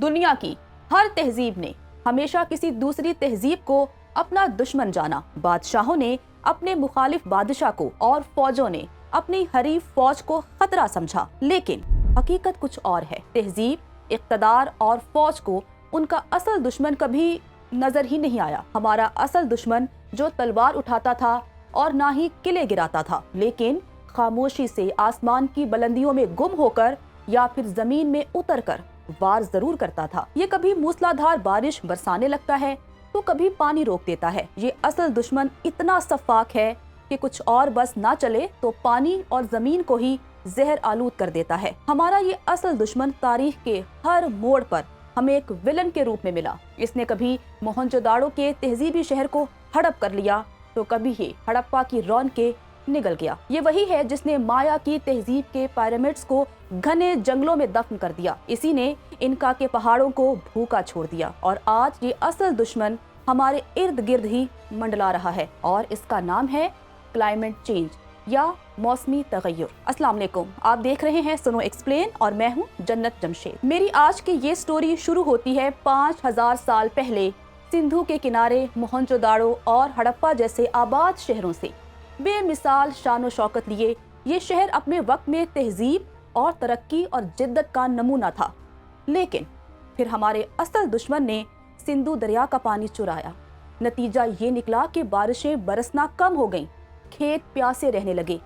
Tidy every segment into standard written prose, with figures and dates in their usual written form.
दुनिया की हर तहजीब ने हमेशा किसी दूसरी तहजीब को अपना दुश्मन जाना। बादशाहों ने अपने मुखालिफ बादशाह को और फौजों ने अपनी हरीफ फौज को खतरा समझा, लेकिन हकीकत कुछ और है। तहजीब, इक़्तिदार और फौज को उनका असल दुश्मन कभी नजर ही नहीं आया। हमारा असल दुश्मन जो तलवार उठाता था और ना ही किले गिराता था, लेकिन खामोशी से आसमान की बुलंदियों में गुम होकर या फिर जमीन में उतरकर वार जरूर करता था। ये कभी मूसलाधार बारिश बरसाने लगता है तो कभी पानी रोक देता है। ये असल दुश्मन इतना सफाक है कि कुछ और बस ना चले तो पानी और जमीन को ही जहर आलूद कर देता है। हमारा ये असल दुश्मन तारीख के हर मोड़ पर हमें एक विलन के रूप में मिला। इसने कभी मोहनजोदाड़ो के तहजीबी शहर को हड़प कर लिया तो कभी ही हड़प्पा की रौनकें निगल गया। ये वही है जिसने माया की तहजीब के पिरामिड्स को घने जंगलों में दफन कर दिया। इसी ने इनका के पहाड़ों को भूखा छोड़ दिया और आज ये असल दुश्मन हमारे इर्द गिर्द ही मंडला रहा है और इसका नाम है क्लाइमेट चेंज या मौसमी तगय्युर। अस्सलाम वालेकुम, आप देख रहे हैं सुनो एक्सप्लेन और मैं हूँ जन्नत जमशेद। मेरी आज की ये स्टोरी शुरू होती है 5000 साल पहले सिंधु के किनारे मोहनजोदाड़ो और हड़प्पा जैसे आबाद शहरों से। बेमिसाल शान व शौकत लिए ये शहर अपने वक्त में तहजीब और तरक्की और जिद्दत का नमूना था, लेकिन फिर हमारे असल दुश्मन ने सिंधु दरिया का पानी चुराया। नतीजा ये निकला कि बारिशें बरसना कम हो गईं, खेत प्यासे रहने लगे,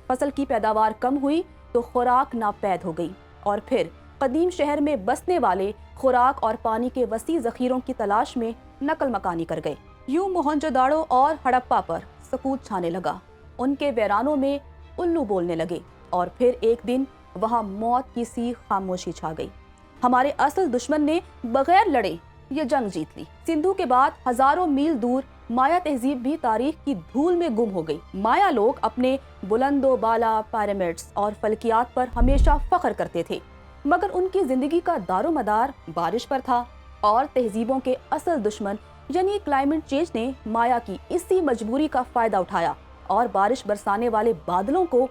फसल की पैदावार कम हुई तो खुराक नापैद हो गई और फिर कदीम शहर में बसने वाले खुराक और पानी के वसी जखीरों की तलाश में नकल मकानी कर गए। यूं मोहनजोदाड़ो और हड़प्पा पर सकूत छाने लगा, उनके वीरानों में उल्लू बोलने लगे और फिर एक दिन वहां मौत की सी खामोशी छा गई। हमारे असल दुश्मन ने बगैर लड़े ये जंग जीत ली। सिंधु के बाद हजारों मील दूर माया तहजीब भी तारीख की धूल में गुम हो गई। माया लोग अपने बुलंदो बाला पिरामिड्स और फलकियात पर हमेशा फख्र करते थे, मगर उनकी जिंदगी का दारोमदार बारिश पर था और तहजीबों के असल दुश्मन यानी क्लाइमेट चेंज ने माया की इसी मजबूरी का फायदा उठाया और बारिश बरसाने वाले बादलों को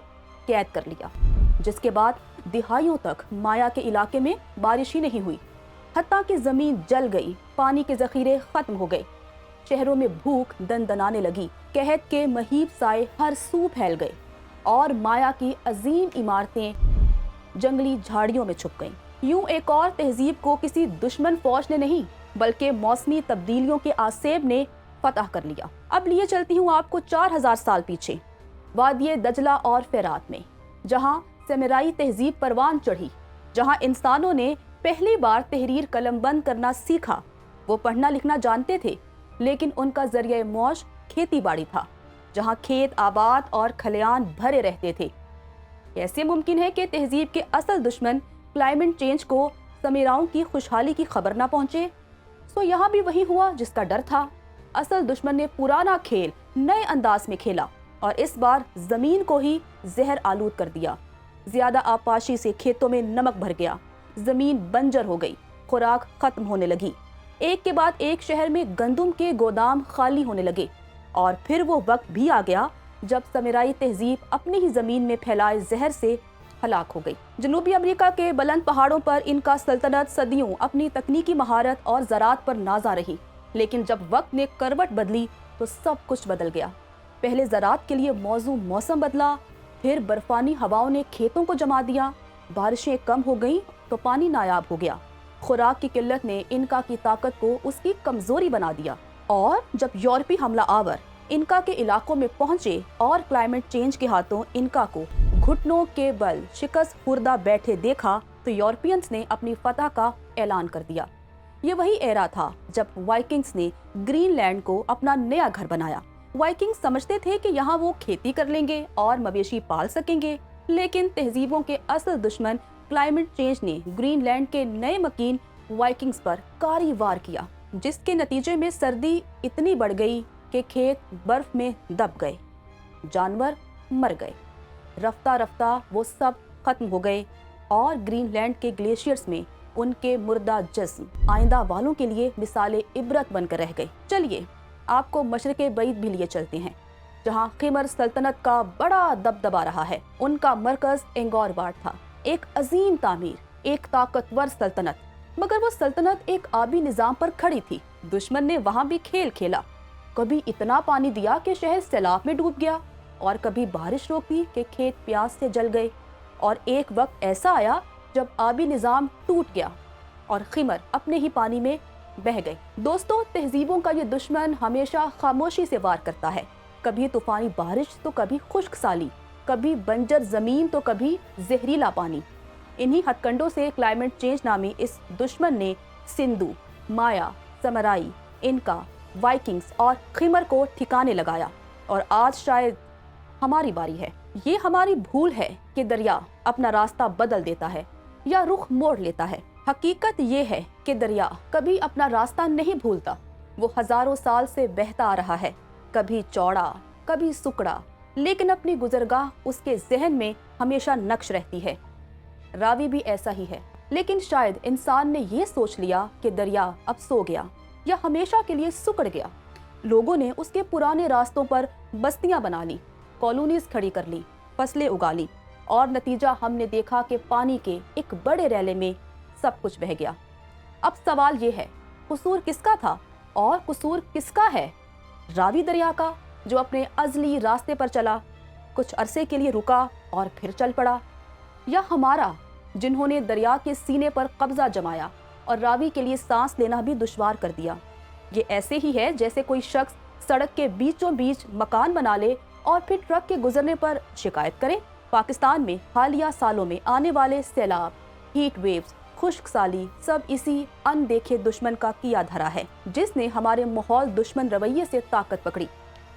कैद कर लिया, जिसके बाद दिहाइयों तक माया के इलाके में बारिश ही नहीं हुई। हत्ता कि जमीन जल गई, पानी के जखीरे खत्म हो गए, शहरों में भूख दनदनाने लगी, कहत के महीब साए हर सू फैल गए और माया की अजीम इमारतें जंगली झाड़ियों में छुप गईं। यूं एक और तहजीब को किसी दुश्मन फौज ने नहीं बल्कि मौसमी तब्दीलियों के आसेब ने फतह कर लिया। अब लिए चलती हूँ आपको 4000 साल पीछे, वादिये दजला और फेरात में, जहाँ सेमेराई तहजीब परवान चढ़ी, जहाँ इंसानों ने पहली बार तहरीर कलमबंद करना सीखा। वो पढ़ना लिखना जानते थे, लेकिन उनका जरिए मौज खेती बाड़ी था, जहाँ खेत आबाद और खलियान भरे रहते थे। कैसे मुमकिन है कि तहजीब के असल दुश्मन क्लाइमेट चेंज को समीराओं की खुशहाली की खबर ना पहुंचे? सो यहाँ भी वही हुआ जिसका डर था। असल दुश्मन ने पुराना खेल नए अंदाज में खेला और इस बार जमीन को ही जहर आलूद कर दिया। ज्यादा आपाशी से खेतों में नमक भर गया, जमीन बंजर हो गई, खुराक खत्म होने लगी। एक के बाद एक शहर में गंदुम के गोदाम खाली होने लगे और फिर वो वक्त भी आ गया जब समेराई तहजीब अपनी ही जमीन में फैलाए जहर से हलाक हो गई। जनूबी अमेरिका के बुलंद पहाड़ों पर इनका सल्तनत सदियों अपनी तकनीकी महारत और ज़राअत पर नाजा रही, लेकिन जब वक्त ने करवट बदली तो सब कुछ बदल गया। पहले ज़राअत के लिए मौजू मौसम बदला, फिर बर्फानी हवाओं ने खेतों को जमा दिया, बारिशें कम हो गईं तो पानी नायाब हो गया, खुराक की किल्लत ने इनका की ताकत को उसकी कमजोरी बना दिया। और जब यूरोपी हमला आवर इनका के इलाकों में पहुंचे और क्लाइमेट चेंज के हाथों इनका को घुटनों के बल शिकस्त खुर्दा बैठे देखा तो यूरोपियंस ने अपनी फतह का ऐलान कर दिया। ये वही एरा था जब वाइकिंग्स ने ग्रीनलैंड को अपना नया घर बनाया। वाइकिंग्स समझते थे कि यहाँ वो खेती कर लेंगे और मवेशी पाल सकेंगे, लेकिन तहजीबों के असल दुश्मन क्लाइमेट चेंज ने ग्रीनलैंड के नए मकीन वाइकिंग्स पर कारी वार किया, जिसके नतीजे में सर्दी इतनी बढ़ गई कि खेत बर्फ में दब गए, जानवर मर गए। रफ्ता रफ्ता वो सब खत्म हो गए और ग्रीनलैंड के ग्लेशियर्स में उनके मुर्दा जिस्म आइंदा वालों के लिए मिसाले इबरत बनकर रह गए। चलिए आपको मशरक़े बईद भी लिए चलते हैं, जहाँ खिमर सल्तनत का बड़ा दबदबा रहा है। उनका मरकज एंगोर वाट था, एक अजीम तामीर, एक ताकतवर सल्तनत मगर वो सल्तनत एक आबी निजाम पर खड़ी थी। दुश्मन ने वहाँ भी खेल खेला। कभी इतना पानी दिया कि शहर सैलाब में डूब गया, और कभी बारिश रोक दी कि खेत प्यास से जल गए। और एक वक्त ऐसा आया जब आबी निजाम टूट गया और खिमर अपने ही पानी में बह गए। दोस्तों, तहजीबों का ये दुश्मन हमेशा खामोशी से वार करता है। कभी तूफानी बारिश तो कभी खुश्क साली, कभी बंजर जमीन तो कभी जहरीला पानी। इन्हीं हथकंडों से क्लाइमेट चेंज नामी इस दुश्मन ने सिंधु, माया, समराई, इनका, वाइकिंग्स और खिमर को ठिकाने लगाया। और आज शायद हमारी बारी है। ये हमारी भूल है कि दरिया अपना रास्ता बदल देता है या रुख मोड़ लेता है। हकीकत ये है कि दरिया कभी अपना रास्ता नहीं भूलता। वो हजारों साल से बहता आ रहा है, कभी चौड़ा, कभी सुकड़ा, लेकिन अपनी गुजरगाह उसके जहन में हमेशा नक्श रहती है। रावी भी ऐसा ही है, लेकिन शायद इंसान ने ये सोच लिया कि दरिया अब सो गया या हमेशा के लिए सुकड़ गया। लोगों ने उसके पुराने रास्तों पर बस्तियां बना ली, कॉलोनीज खड़ी कर ली, फसलें उगा ली, और नतीजा हमने देखा कि पानी के एक बड़े रैले में सब कुछ बह गया। अब सवाल ये है, कसूर किसका था और कसूर किसका है? रावी दरिया का, जो अपने अजली रास्ते पर चला, कुछ अरसे के लिए रुका और फिर चल पड़ा, या हमारा, जिन्होंने दरिया के सीने पर कब्जा जमाया और रावी के लिए सांस लेना भी दुश्वार कर दिया? ये ऐसे ही है जैसे कोई शख्स सड़क के बीचों बीच मकान बना ले और फिर ट्रक के गुजरने पर शिकायत करे। पाकिस्तान में हालिया सालों में आने वाले सैलाब, हीट वेव्स, खुश्क साली सब इसी अनदेखे दुश्मन का किया धरा है, जिसने हमारे माहौल दुश्मन रवैये से ताकत पकड़ी।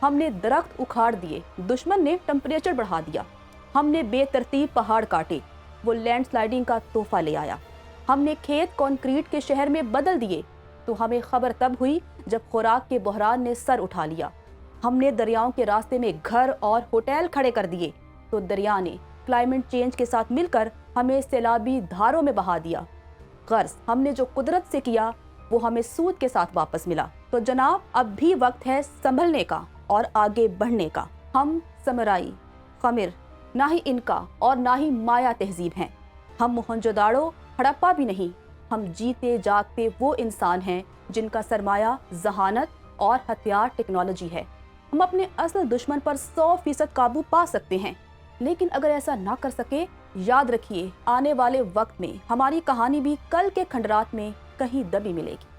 हमने दरख्त उखाड़ दिए, दुश्मन ने टेम्परेचर बढ़ा दिया। हमने बेतरतीब पहाड़ काटे, वो लैंडस्लाइडिंग का तोहफा ले आया। हमने खेत कंक्रीट के शहर में बदल दिए, तो हमें खबर तब हुई जब खुराक के बहरान ने सर उठा लिया। हमने दरियाओं के रास्ते में घर और होटल खड़े कर दिए, तो दरिया ने क्लाइमेट चेंज के साथ मिलकर हमें सैलाबी धारों में बहा दिया। गर्ज हमने जो कुदरत से किया वो हमें सूद के साथ वापस मिला। तो जनाब, अब भी वक्त है संभलने का और आगे बढ़ने का। हम समराई, खमिर, ना ही इनका और ना ही माया तहजीब हैं। हम मोहनजोदाड़ो, हड़प्पा भी नहीं। हम जीते जागते वो इंसान हैं जिनका सरमाया जहानत और हथियार टेक्नोलॉजी है। हम अपने असल दुश्मन पर 100% काबू पा सकते हैं, लेकिन अगर ऐसा ना कर सके, याद रखिए आने वाले वक्त में हमारी कहानी भी कल के खंडरात में कहीं दबी मिलेगी।